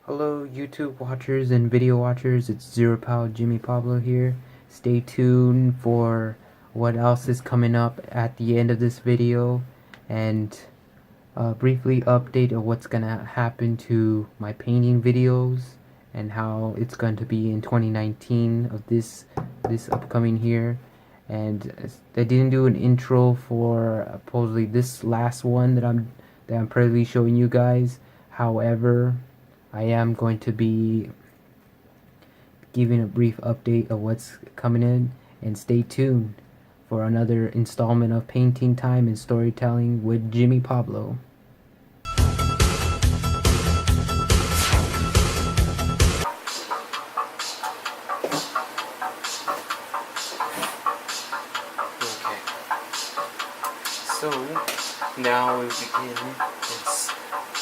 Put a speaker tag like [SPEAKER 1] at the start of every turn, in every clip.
[SPEAKER 1] Hello YouTube watchers and video watchers, it's ZeroPal Jimmy Pablo here. Stay tuned for what else is coming up at the end of this video, and briefly update of what's gonna happen to my painting videos and how it's going to be in 2019 of this upcoming year. And I didn't do an intro for supposedly this last one that I'm proudly showing you guys. However, I am going to be giving a brief update of what's coming in, and stay tuned for another installment of Painting Time and Storytelling with Jimmy Pablo. Okay, so now we begin this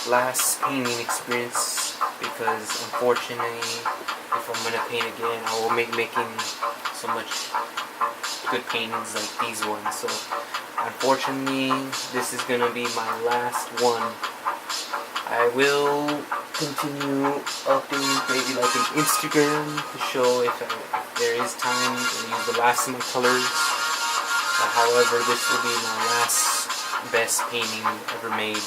[SPEAKER 1] last painting experience, because unfortunately, if I'm gonna paint again, I will making so much good paintings like these ones. So unfortunately, this is gonna be my last one. I will continue updating maybe like an Instagram to show if there is time to use the last of my colors. However, this will be my last best painting ever made.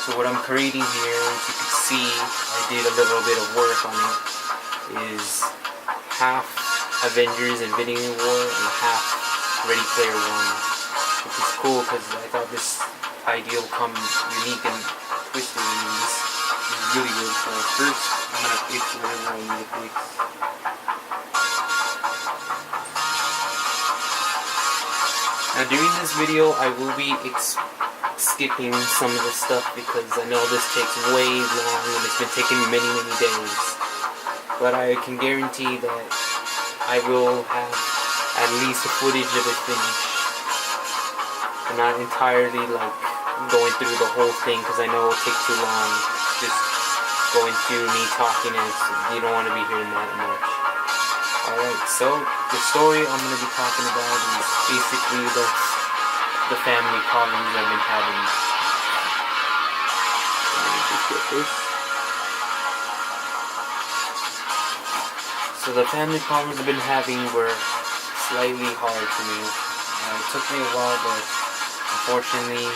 [SPEAKER 1] So what I'm creating here, as you can see, I did a little bit of work on it, is half Avengers Infinity War and half Ready Player One, which is cool because I thought this idea will come unique and twisted, and this is really good. So first, I'm going to fix whatever I need to fix. Now during this video, I will be skipping some of this stuff because I know this takes way long and it's been taking me many days. But I can guarantee that I will have at least a footage of it finished, and not entirely like going through the whole thing, because I know it'll take too long just going through me talking, and you don't want to be hearing that much. Alright, so the story I'm going to be talking about is basically the family problems I've been having. Let me just get this. So the family problems I've been having were slightly hard to me. It took me a while, but unfortunately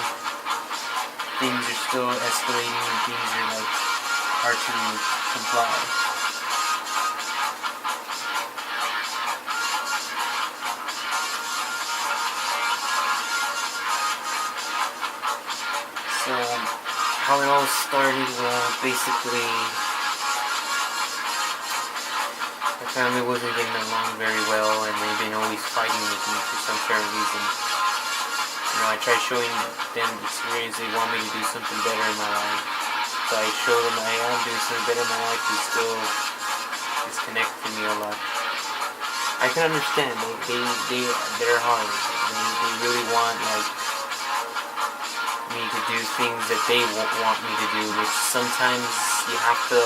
[SPEAKER 1] things are still escalating and things are like hard to comply. So how it all started was basically my family wasn't getting along very well, and they've been always fighting with me for some certain reason. You know, I tried showing them the experience they want me to do something better in my life. So I showed them I am doing something better in my life, they still disconnect from me a lot. I can understand, they're hard. They really want like me to do things that they want me to do, which sometimes you have to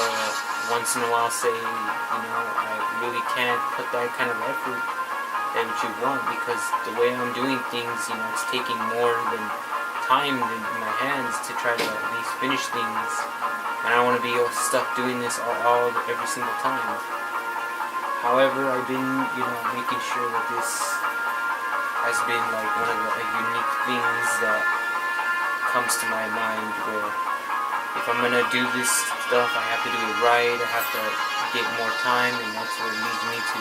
[SPEAKER 1] once in a while say, you know, I really can't put that kind of effort that you want, because the way I'm doing things, you know, it's taking more than time in my hands to try to at least finish things, and I don't want to be all stuck doing this all every single time. However, I've been, you know, making sure that this has been like one of the unique things that comes to my mind, where if I'm gonna do this stuff, I have to do it right, I have to get more time, and that's what leads me to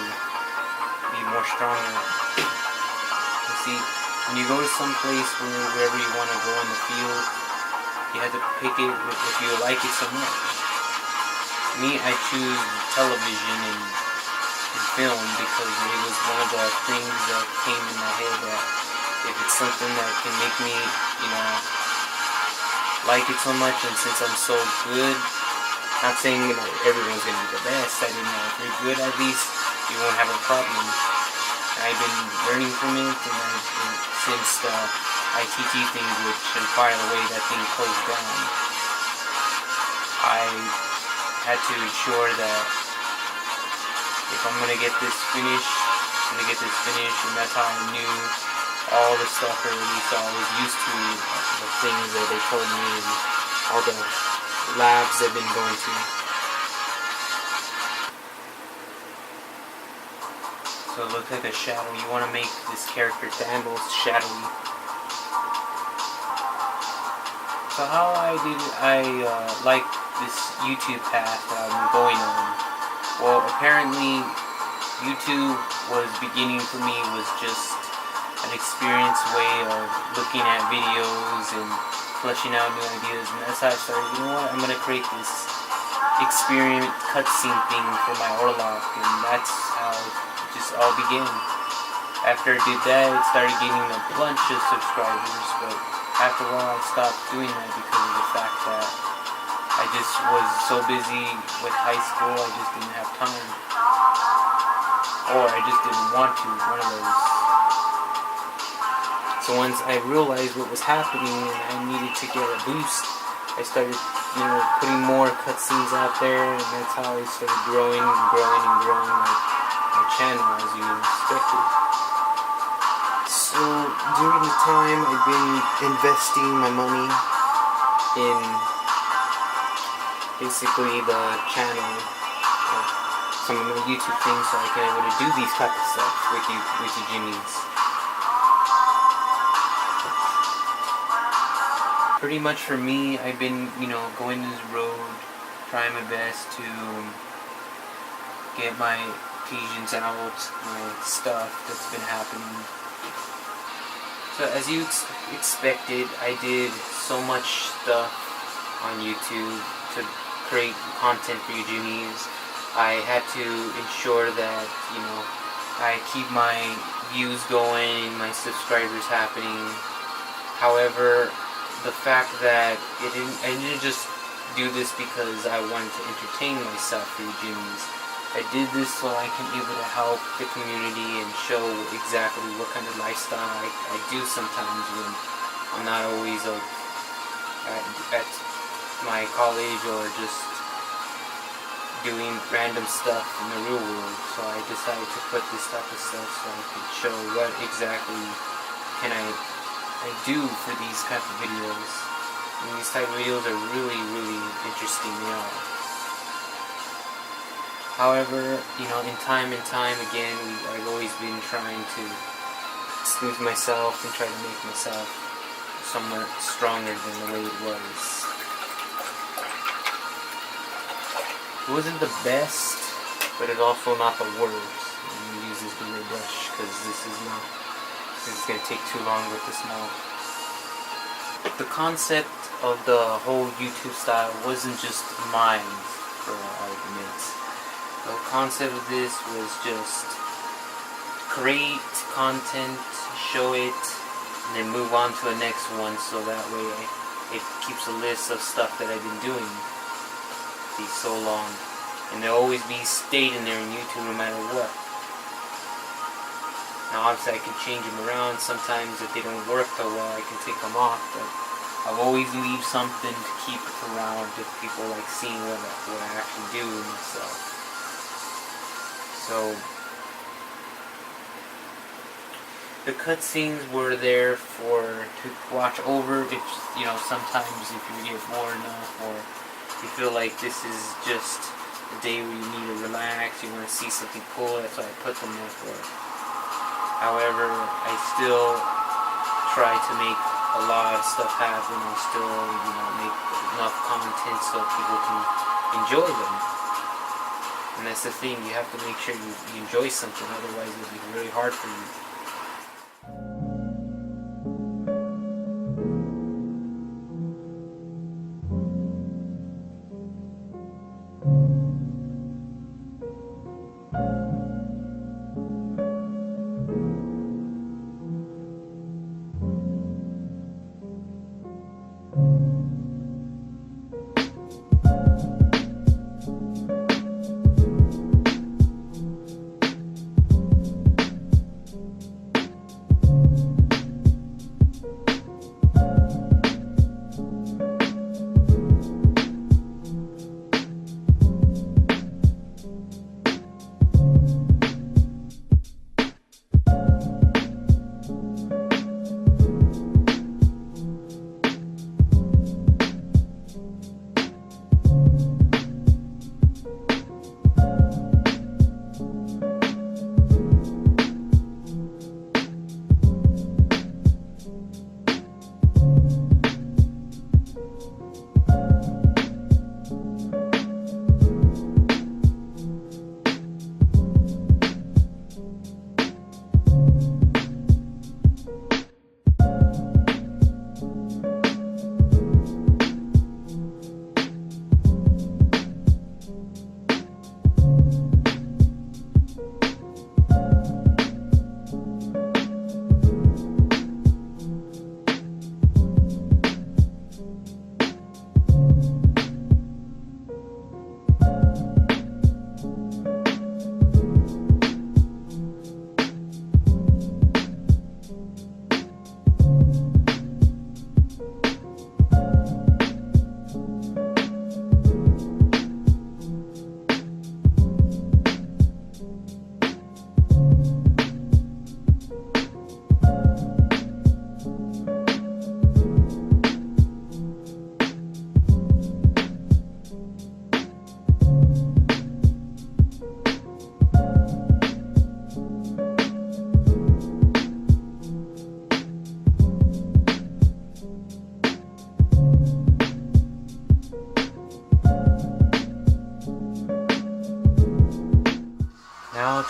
[SPEAKER 1] be more stronger. You see, when you go to some place wherever you want to go in the field, you have to pick it if you like it so much. Me, I choose television and film because it was one of the things that came in my head, that if it's something that can make me, you know, like it so much, and since I'm so good, not saying, you know, everyone's gonna be the best, I didn't know if you're good, at least you won't have a problem. I've been learning from it, and since the ITT thing, which by the way that thing closed down, I had to ensure that if I'm gonna get this finished, and that's how I knew all the stuff already, so I was used to the things that they told me and all the labs they've been going to. So it looks like a shadow. You want to make this character Thanos shadowy. So how I like this YouTube path that I'm going on. Well, apparently YouTube was beginning for me was just an experienced way of looking at videos and fleshing out new ideas, and that's how I started. You know what? I'm gonna create this experiment cutscene thing for my Orlock, and that's how it just all began. After I did that, it started getting a bunch of subscribers, but after a while I stopped doing that because of the fact that I just was so busy with high school, I just didn't have time. Or I just didn't want to, one of those. So once I realized what was happening and I needed to get a boost, I started, putting more cutscenes out there, and that's how I started growing and growing and growing my channel, as you expected. So during the time, I've been investing my money in basically the channel, some of my YouTube things, so I can able to do these type of stuff with you Jimmies. Pretty much for me, I've been, going this road, trying my best to get my Ephesians out, my stuff that's been happening. So as you expected, I did so much stuff on YouTube to create content for you Jimmies. I had to ensure that, I keep my views going, my subscribers happening. However, the fact that I didn't just do this because I wanted to entertain myself for you Jimmies. I did this so I can be able to help the community and show exactly what kind of lifestyle I do sometimes when I'm not always at my college or just doing random stuff in the real world. So I decided to put this type of stuff so I could show what exactly can I do for these type of videos. And these type of videos are really, really interesting, they are. However, in time again, I've always been trying to smooth myself and try to make myself somewhat stronger than the way it was. It wasn't the best, but it's also not the worst. I'm going to use this blue brush because this is going to take too long with this mouth. The concept of the whole YouTube style wasn't just mine, for arguments. The concept of this was just create content, show it, and then move on to the next one, so that way it keeps a list of stuff that I've been doing for so long. And they'll always be stayed in there in YouTube no matter what. Now obviously I can change them around. Sometimes if they don't work so well, I can take them off, but I've always leave something to keep it around if people like seeing what I actually do myself. So the cutscenes were there to watch over if sometimes if you get bored enough or you feel like this is just a day where you need to relax, you want to see something cool, that's what I put them there for. However, I still try to make a lot of stuff happen and still, make enough content so people can enjoy them. And that's the thing, you have to make sure you enjoy something, otherwise it'll be really hard for you.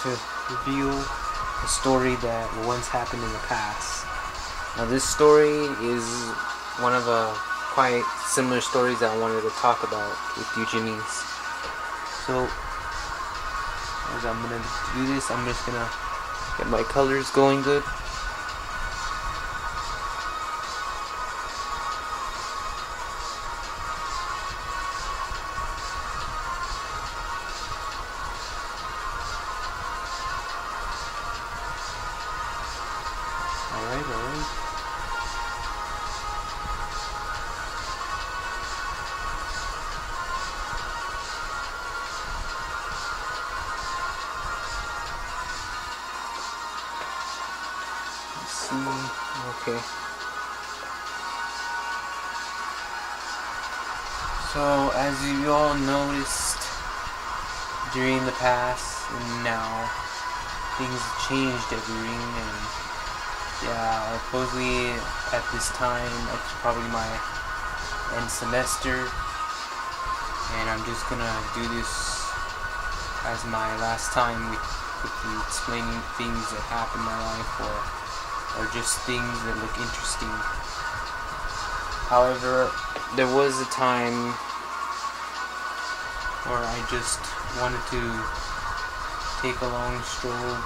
[SPEAKER 1] to reveal a story that once happened in the past. Now this story is one of the quite similar stories that I wanted to talk about with you Jimmys. So as I'm gonna do this, I'm just gonna get my colors going good. Alright. Let's see. Okay. So, as you all noticed during the past and now, things changed everything, and yeah, supposedly at this time it's probably my end semester, and I'm just gonna do this as my last time with you explaining things that happen in my life, or just things that look interesting. However, there was a time where I just wanted to take a long stroll,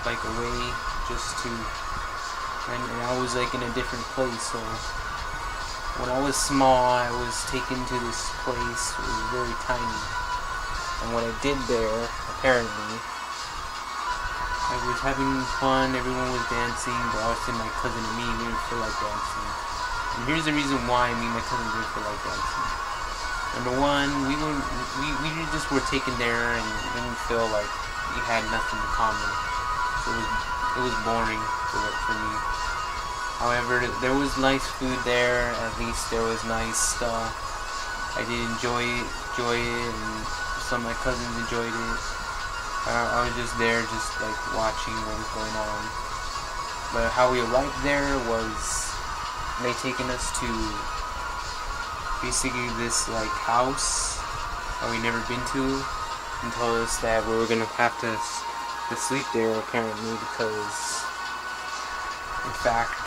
[SPEAKER 1] like away, just to, and I was like in a different place. So when I was small, I was taken to this place. It was very tiny, and what I did there, apparently, I was having fun. Everyone was dancing, but I was saying my cousin and me didn't feel like dancing. And here's the reason why me and my cousin didn't feel like dancing. Number one, we just were taken there and didn't feel like we had nothing in common. So it was boring for me. However, there was nice food there. At least there was nice stuff. I did enjoy it, and some of my cousins enjoyed it. I was just there, just like watching what was going on. But how we arrived there was they taken us to basically this like house that we never been to, and told us that we were gonna have to sleep there apparently, because in fact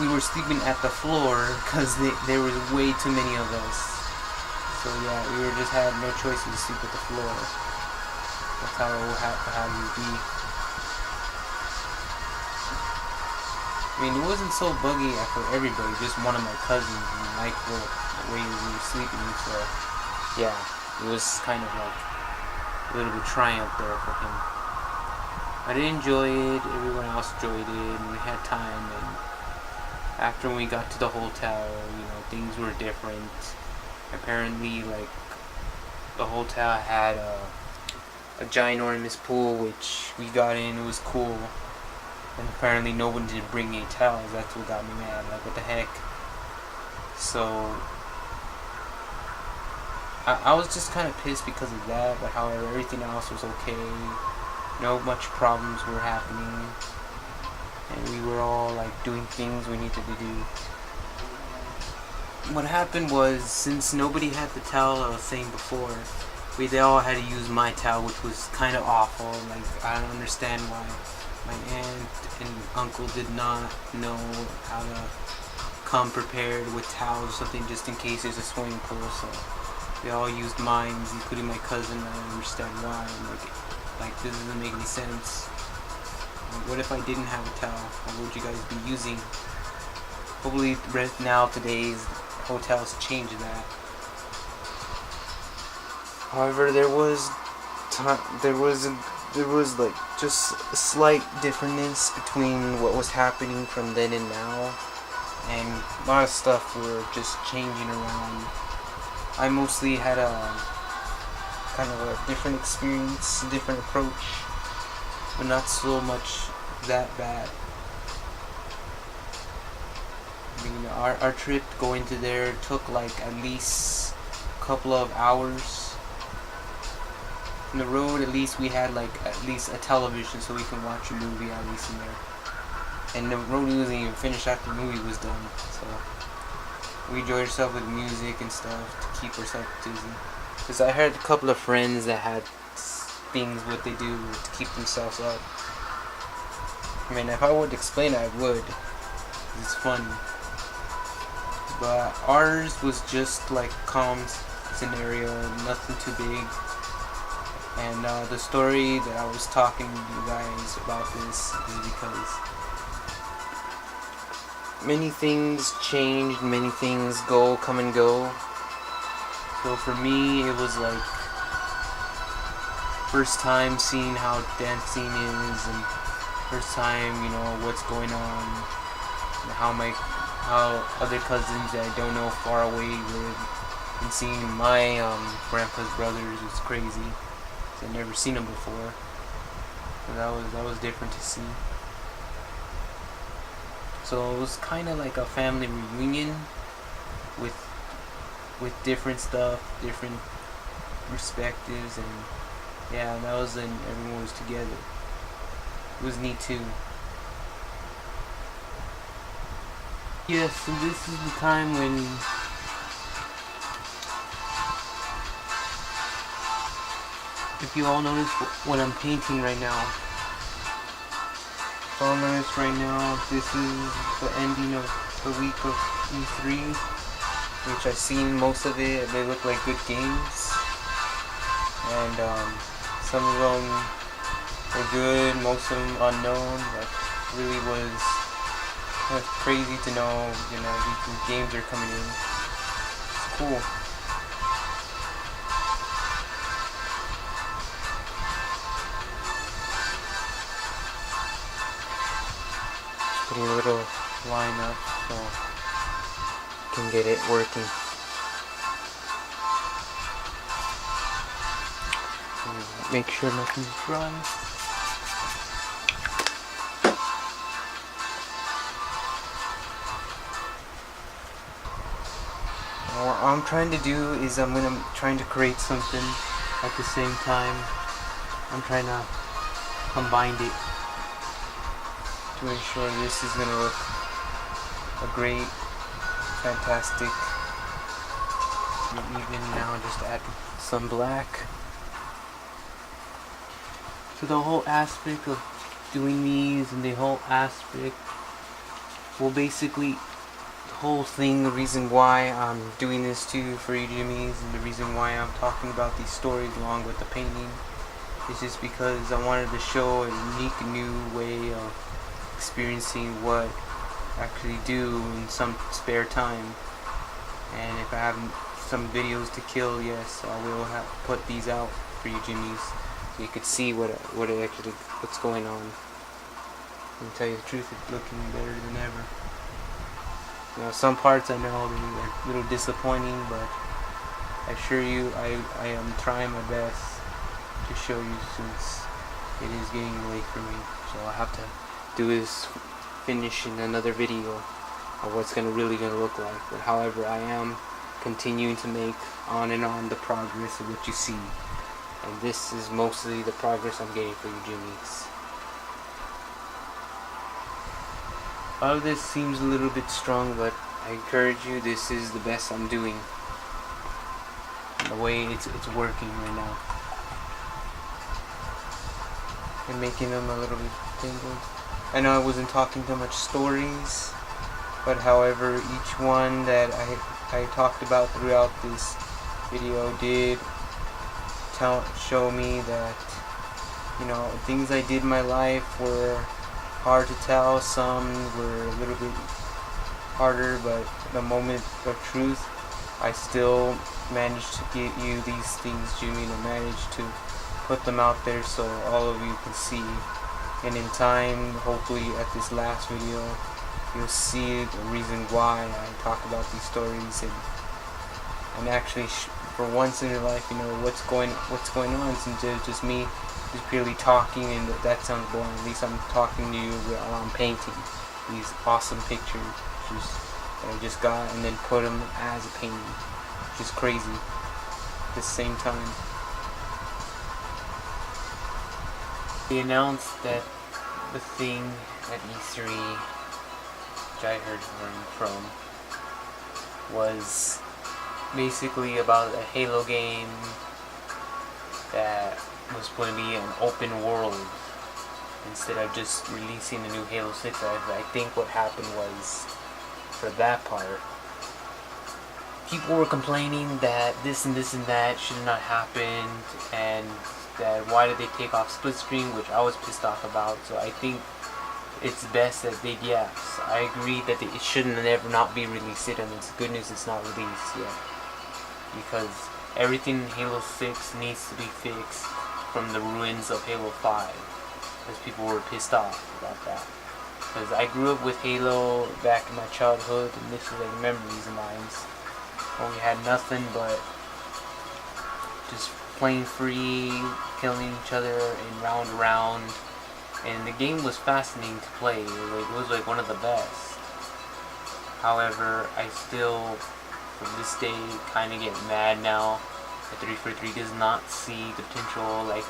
[SPEAKER 1] we were sleeping at the floor because there was way too many of us. So yeah, we just had no choice but to sleep at the floor. That's how it would be. I mean, it wasn't so buggy for everybody, just one of my cousins didn't like the way we were sleeping, so yeah, it was kind of like a little bit triumph there for him. I did enjoy it, everyone else enjoyed it, and we had time, and after we got to the hotel, things were different. Apparently, like, the hotel had a ginormous pool, which we got in, it was cool. And apparently no one did bring any towels. That's what got me mad. Like, what the heck? So I was just kind of pissed because of that. But however, everything else was okay. No much problems were happening, and we were all like doing things we needed to do. What happened was, since nobody had the towel I was saying before, they all had to use my towel, which was kind of awful. Like, I don't understand why my aunt and uncle did not know how to come prepared with towels or something, just in case there's a swimming pool. So they all used mine, including my cousin. I don't understand why. Like this doesn't make any sense. Like, what if I didn't have a towel? What would you guys be using? Hopefully right now, today's hotels change that. However, there was like just a slight difference between what was happening from then and now, and a lot of stuff were just changing around. I mostly had a kind of a different experience, a different approach, but not so much that bad. I mean, our trip going to there took like at least a couple of hours. On the road, at least we had like at least a television so we can watch a movie at least in there. And the road wasn't even finished after the movie was done. So we enjoyed ourselves with music and stuff to keep ourselves busy. Because I heard a couple of friends that had things what they do to keep themselves up. I mean, if I would explain it, I would. It's fun. But ours was just like calm scenario, nothing too big. And the story that I was talking to you guys about this is because many things changed, many things come and go. So for me, it was like first time seeing how dancing is, and first time, what's going on, and how other cousins that I don't know far away live, and seeing my grandpa's brothers is crazy. I've never seen them before. So that was different to see. So it was kind of like a family reunion with different stuff, different perspectives, and yeah, that was when everyone was together. It was neat too. Yes, so this is the time when if you all notice what I'm painting right now. If you all notice right now, this is the ending of the week of E3, which I've seen most of it. They look like good games, and some of them were good, most of them unknown. But really was crazy to know, these games are coming in. It's cool. Putting a little line up so I can get it working. Make sure nothing's dry. What I'm trying to do is I'm trying to create something at the same time. I'm trying to combine it to ensure this is going to look a great, fantastic. Even now, just add some black. So the whole aspect of doing these and the whole aspect, well, basically the whole thing, the reason why I'm doing this too for you Jimmies, and the reason why I'm talking about these stories along with the painting, is just because I wanted to show a unique new way of experiencing what I actually do in some spare time. And if I have some videos to kill, yes, I will put these out for you Jimmies, so you could see what's going on. And to tell you the truth, it's looking better than ever. Some parts I know they're a little disappointing, but I assure you I am trying my best to show you, since it is getting late for me. So I'll have to do this finish in another video of what's really gonna look like. But however, I am continuing to make on and on the progress of what you see. And this is mostly the progress I'm getting for you Jimmies. All of this seems a little bit strong, but I encourage you, this is the best I'm doing. The way it's working right now. And making them a little bit tangled. I know I wasn't talking too much stories, but however, each one that I talked about throughout this video did show me that, things I did in my life were hard to tell. Some were a little bit harder, but the moment of truth, I still managed to get you these things, Jimmy, and I managed to put them out there so all of you can see. And in time, hopefully at this last video, you'll see the reason why I talk about these stories, and actually for once in your life, what's going on, since it's just me just purely talking, and that sounds boring. At least I'm talking to you while I'm painting these awesome pictures that I just got, and then put them as a painting, which is crazy at the same time. They announced that the thing at E3, which I heard from, was basically about a Halo game that was going to be an open world instead of just releasing a new Halo 6. I think what happened was, for that part, people were complaining that this and this and that should not happen, and that why did they take off split screen, which I was pissed off about. So I think it's best that they, yes, I agree that it shouldn't ever not be released, and it's good news it's not released yet, because everything in Halo 6 needs to be fixed from the ruins of Halo 5, because people were pissed off about that. Because I grew up with Halo back in my childhood, and this is like memories of mine, when we had nothing but just playing free, killing each other in round, and the game was fascinating to play. It was like one of the best. However, I still, from this day, kind of get mad now that 343 does not see the potential, like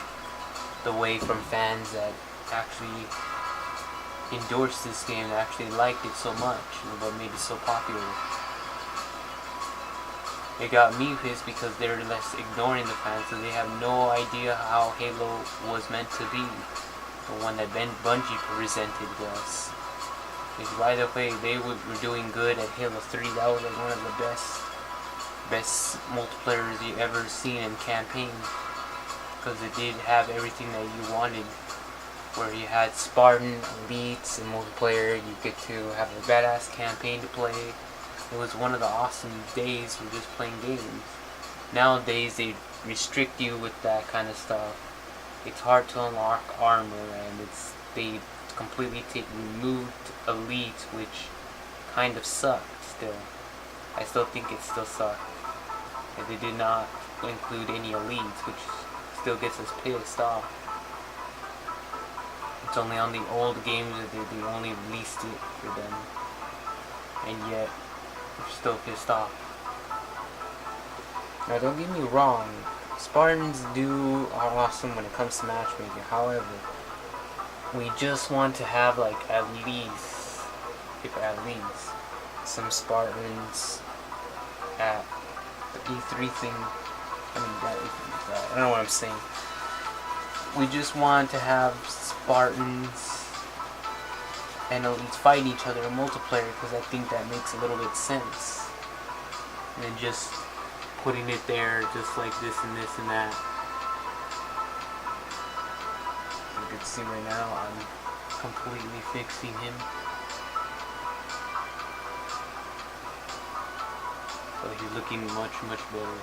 [SPEAKER 1] the way from fans that actually endorsed this game, that actually liked it so much, and what made it so popular. It got me pissed because they're less ignoring the fans, so they have no idea how Halo was meant to be, the one that Bungie presented to us. Because right away they were doing good at Halo 3. That was like one of the best multiplayers you ever seen in campaign, because it did have everything that you wanted, where you had Spartan, elites, and multiplayer. You get to have a badass campaign to play. It was one of the awesome days for just playing games. Nowadays they restrict you with that kind of stuff. It's hard to unlock armor, and they completely removed elite, which kind of sucked still. I still think it still sucked. And they did not include any elites, which still gets us pissed off. It's only on the old games that they only released it for them. And yet, we're still pissed off. Now don't get me wrong, Spartans are awesome when it comes to matchmaking. However, we just want to have like at least some Spartans at the E3 thing. I don't know what I'm saying. We just want to have Spartans and elites fight each other in multiplayer, because I think that makes a little bit sense. And just putting it there just like this and this and that. You can see right now I'm completely fixing him. So he's looking much better.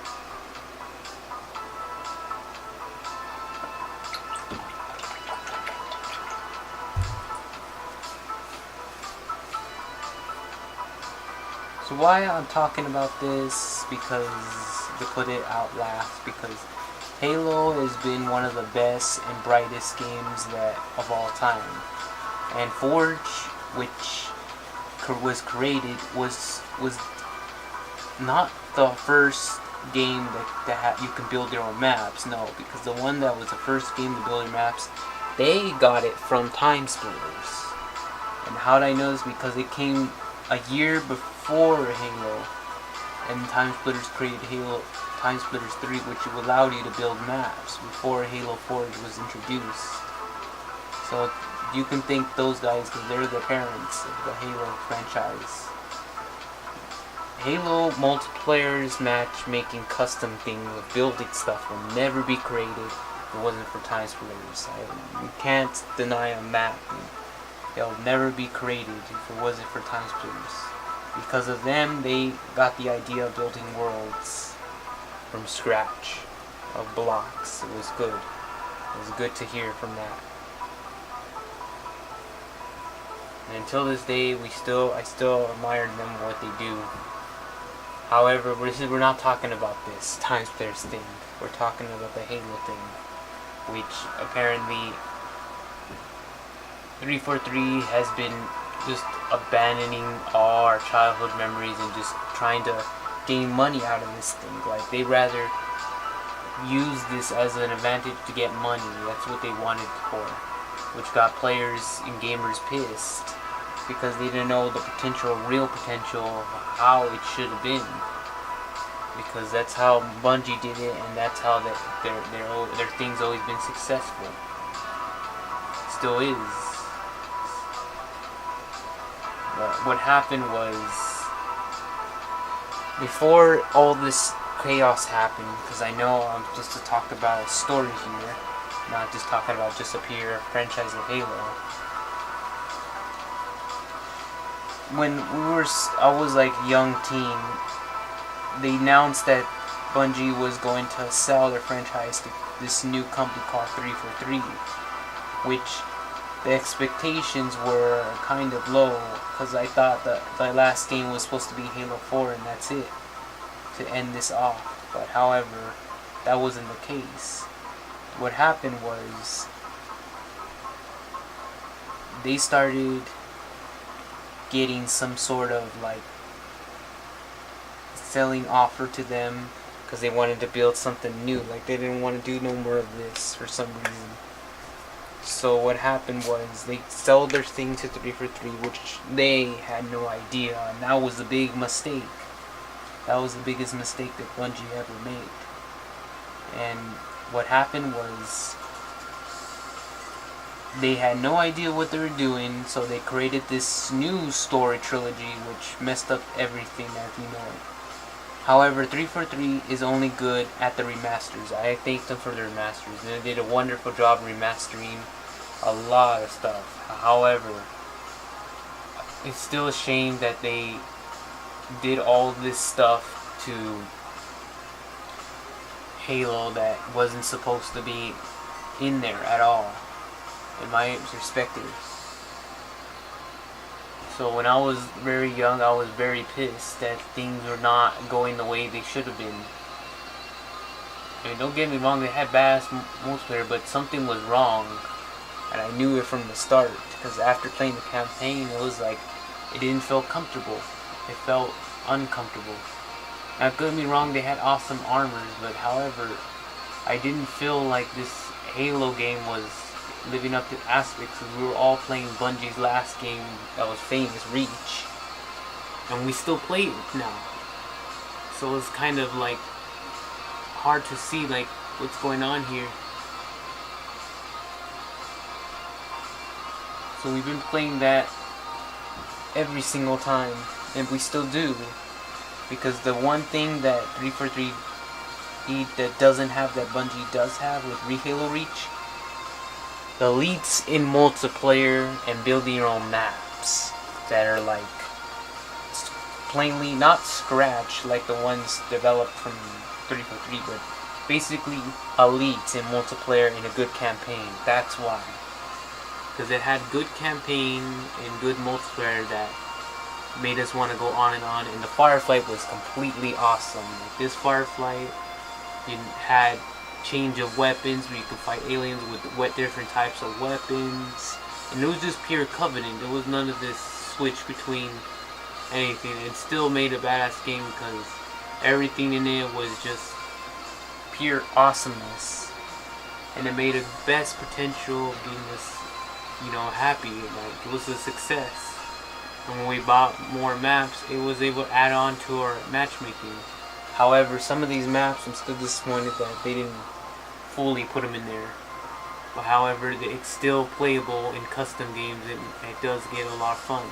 [SPEAKER 1] So why I'm talking about this, because to put it out last, because Halo has been one of the best and brightest games of all time. And Forge, which was created, was not the first game that you can build your own maps. No, because the one that was the first game to build your maps, they got it from Time Splitters. And how did I know this? Because it came a year before Halo, and Time Splitters created Time Splitters 3, which allowed you to build maps before Halo Forge was introduced. So you can thank those guys, because they're the parents of the Halo franchise. Halo multiplayer's matchmaking custom thing with building stuff will never be created if it wasn't for Time Splitters. You can't deny a map. They'll never be created if it wasn't for Time Splitters. Because of them, they got the idea of building worlds from scratch, of blocks. It was good. It was good to hear from that. And until this day, I still admire them and what they do. However, we're not talking about this Time Splitters thing. We're talking about the Halo thing, which apparently 343 has been just abandoning all our childhood memories and just trying to gain money out of this thing. Like, they rather use this as an advantage to get money. That's what they wanted it for, which got players and gamers pissed, because they didn't know the real potential of how it should have been. because that's how Bungie did it, and that's how their thing's always been successful. Still is. But what happened was, before all this chaos happened, because I know I'm just to talk about a story here, not just talking about just a pure franchise of Halo. When I was like young teen, they announced that Bungie was going to sell their franchise to this new company called 343, which the expectations were kind of low, because I thought that the last game was supposed to be Halo 4 and that's it, to end this off. But however, that wasn't the case. What happened was, they started getting some sort of like selling offer to them, because they wanted to build something new. Like, they didn't want to do no more of this for some reason. So what happened was, they sold their thing to 343, which they had no idea, and that was a big mistake. That was the biggest mistake that Bungie ever made. And what happened was, they had no idea what they were doing, so they created this new story trilogy, which messed up everything as we know it. However, 343 is only good at the remasters. I thank them for the remasters. They did a wonderful job remastering a lot of stuff. However, it's still a shame that they did all this stuff to Halo that wasn't supposed to be in there at all, in my perspective. So when I was very young, I was very pissed that things were not going the way they should have been. I mean, don't get me wrong, they had badass multiplayer, but something was wrong, and I knew it from the start, because after playing the campaign, it was like, it didn't feel comfortable. It felt uncomfortable. Now, don't get me wrong, they had awesome armors, but however, I didn't feel like this Halo game was living up to aspects, because we were all playing Bungie's last game that was famous, Reach, and we still play it now. So it's kind of like hard to see like what's going on here. So we've been playing that every single time, and we still do, because the one thing that 343 that doesn't have that Bungie does have with Halo Reach, the elites in multiplayer and building your own maps that are like plainly not scratch like the ones developed from 343, but basically elites in multiplayer in a good campaign. That's why, because it had good campaign and good multiplayer that made us want to go on, and the firefight was completely awesome. Like, this firefight, you had change of weapons where you could fight aliens with different types of weapons, and it was just pure Covenant. There was none of this switch between anything. It still made a badass game because everything in it was just pure awesomeness, and it made a best potential being this, happy. Like, it was a success. And when we bought more maps, it was able to add on to our matchmaking. However, some of these maps, I'm still disappointed that they didn't fully put them in there. But however, it's still playable in custom games, and it does get a lot of fun.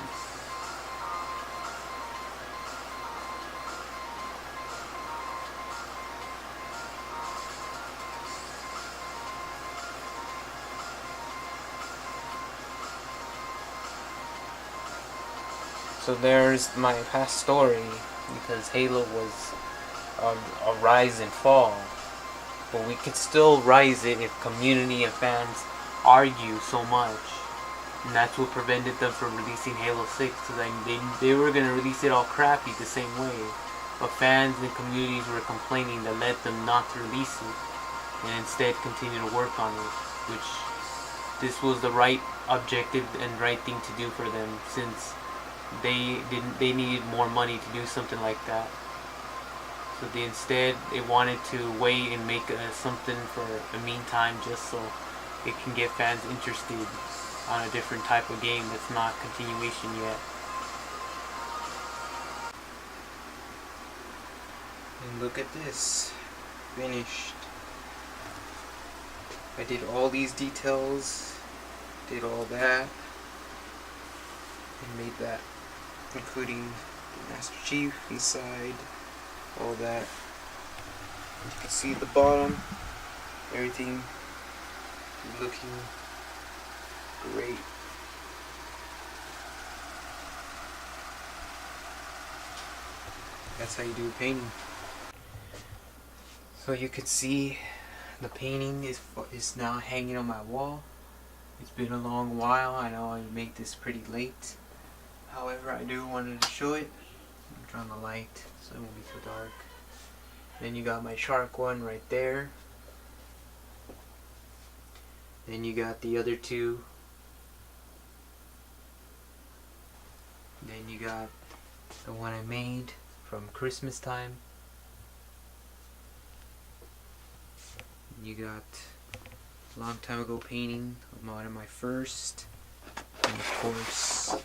[SPEAKER 1] So there's my past story, because Halo was a rise and fall. But we could still rise it if community and fans argue so much. And that's what prevented them from releasing Halo 6, because they were going to release it all crappy the same way. But fans and communities were complaining that led them not to release it, and instead continue to work on it, which this was the right objective and right thing to do for them, since they needed more money to do something like that. So they wanted to wait and make something for a meantime, just so it can get fans interested on a different type of game that's not continuation yet. And look at this, finished. I did all these details, did all that, and made that, including the Master Chief inside, all that. You can see at the bottom, everything looking great. That's how you do painting. So you can see the painting is now hanging on my wall. It's been a long while. I know I made this pretty late. However, I do wanted to show it. I'm trying the light so it won't be too dark. Then you got my shark one right there. Then you got the other two. Then you got the one I made from Christmas time. You got a long time ago painting of one of my first. And of course,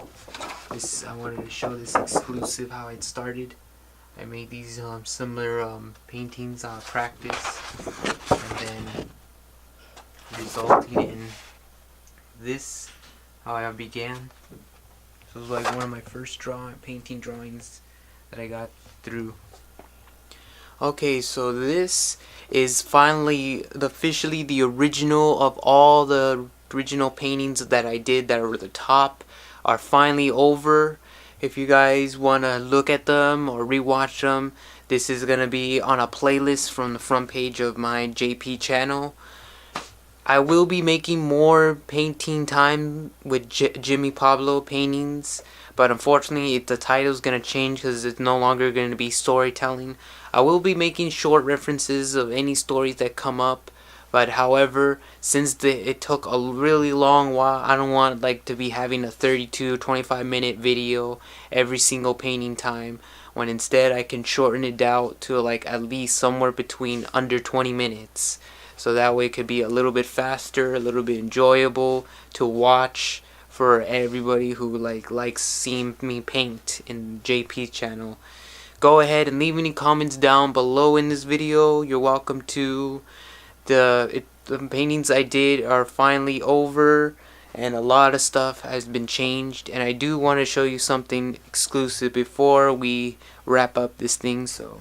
[SPEAKER 1] this I wanted to show this exclusive how it started. I made these similar paintings on practice, and then resulting in this how I began. So it was like one of my first painting drawings that I got through. Okay, so this is finally officially the original of all the original paintings that I did that were the top are finally over. If you guys want to look at them or rewatch them, this is going to be on a playlist from the front page of my JP channel. I will be making more painting time with Jimmy Pablo paintings, but unfortunately the title is going to change because it's no longer going to be storytelling. I will be making short references of any stories that come up, but however, since it took a really long while, I don't want to be having a 25 minute video every single painting time, when instead I can shorten it down to at least somewhere between under 20 minutes. So that way it could be a little bit faster, a little bit enjoyable to watch for everybody who likes seeing me paint in JP's channel. Go ahead and leave any comments down below in this video. You're welcome to. The paintings I did are finally over, and a lot of stuff has been changed, and I do want to show you something exclusive before we wrap up this thing. So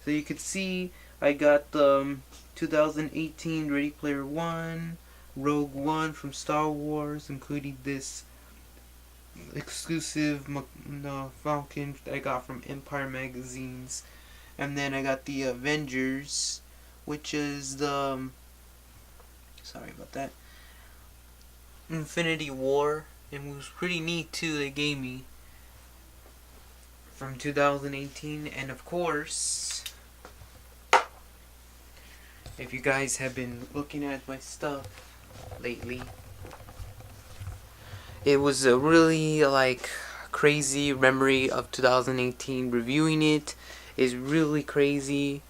[SPEAKER 1] you can see I got the 2018 Ready Player One, Rogue One from Star Wars, including this exclusive Falcon that I got from Empire magazines, and then I got the Avengers, which is the sorry about that, Infinity War, and it was pretty neat too. They gave me from 2018, and of course, if you guys have been looking at my stuff lately, it was a really crazy memory of 2018. Reviewing it is really crazy,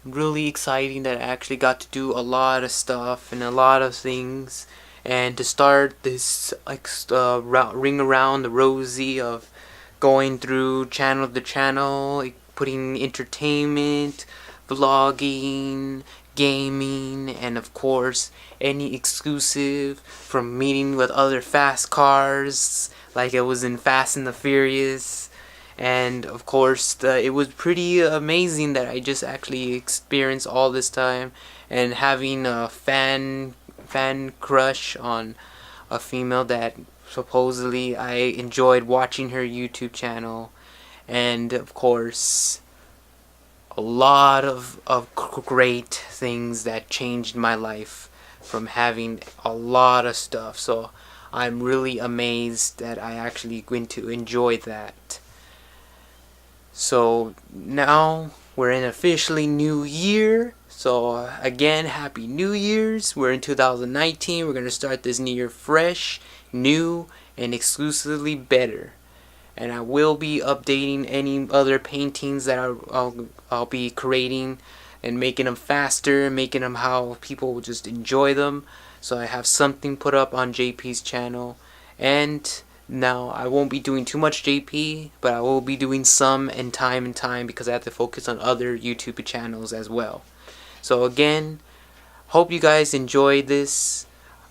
[SPEAKER 1] really exciting that I actually got to do a lot of stuff and a lot of things, and to start this ring around the rosy of going through channel to channel, putting entertainment, vlogging, gaming, and of course any exclusive, from meeting with other fast cars like it was in Fast and the Furious. And of course it was pretty amazing that I just actually experienced all this time, and having a fan crush on a female that supposedly I enjoyed watching her YouTube channel. And of course a lot of great things that changed my life from having a lot of stuff. So I'm really amazed that I actually went to enjoy that. So now we're in officially new year. So again, happy New Year's. We're in 2019. We're going to start this new year fresh, new, and exclusively better. And I will be updating any other paintings that I'll be creating and making them faster, making them how people will just enjoy them. So I have something put up on JP's channel. And
[SPEAKER 2] Now, I won't be doing too much JP, but I will be doing some and time because I have to focus on other YouTube channels as well. So again, hope you guys enjoyed this.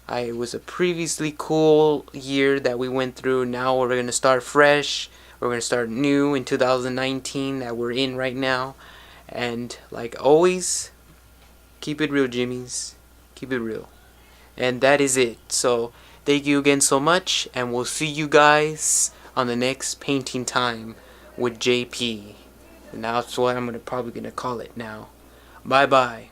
[SPEAKER 2] It was a previously cool year that we went through. Now we're going to start fresh. We're going to start new in 2019 that we're in right now. And like always, keep it real, Jimmies. Keep it real. And that is it. So thank you again so much, and we'll see you guys on the next painting time with JP. And that's what I'm probably gonna call it now. Bye bye.